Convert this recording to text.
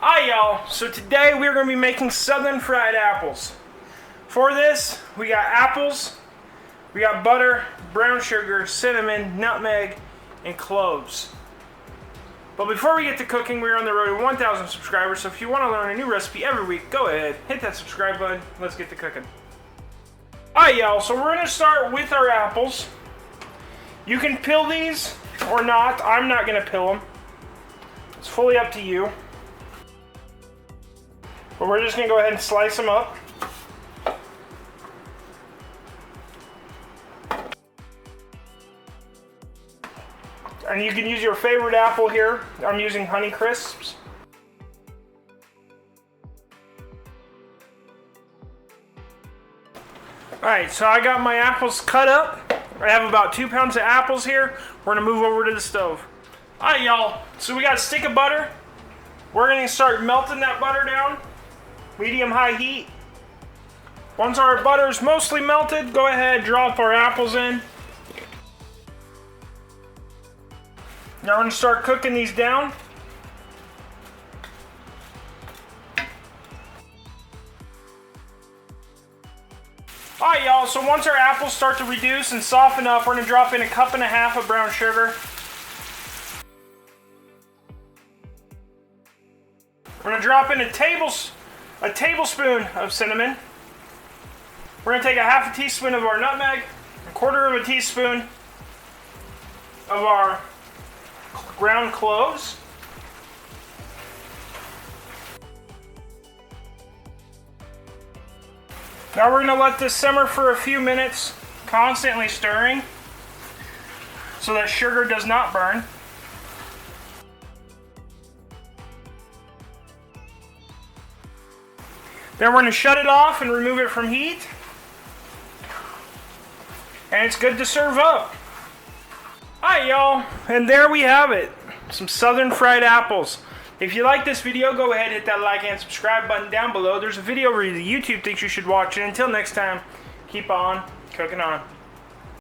Hi y'all, so today we're going to be making southern fried apples. For this, we got apples, we got butter, brown sugar, cinnamon, nutmeg, and cloves. But before we get to cooking, we're on the road to 1,000 subscribers, so if you want to learn a new recipe every week, go ahead, hit that subscribe button, let's get to cooking. Alright y'all, so we're going to start with our apples. You can peel these or not, I'm not going to peel them. It's fully up to you. But we're just going to go ahead and slice them up. And you can use your favorite apple here. I'm using Honey Crisps. Alright, so I got my apples cut up. I have about 2 pounds of apples here. We're going to move over to the stove. Alright y'all, so we got a stick of butter. We're going to start melting that butter down. Medium-high heat. Once our butter is mostly melted, go ahead and drop our apples in. Now we're going to start cooking these down. Alright y'all, so once our apples start to reduce and soften up, we're going to drop in 1.5 cups of brown sugar. We're going to drop in a tablespoon of cinnamon. We're going to take 1/2 teaspoon of our nutmeg, 1/4 teaspoon of our ground cloves. Now we're going to let this simmer for a few minutes, constantly stirring so that sugar does not burn. Then we're going to shut it off and remove it from heat. And it's good to serve up. Alright y'all, and there we have it. Some southern fried apples. If you like this video, go ahead and hit that like and subscribe button down below. There's a video where YouTube thinks you should watch it. Until next time, keep on cooking on.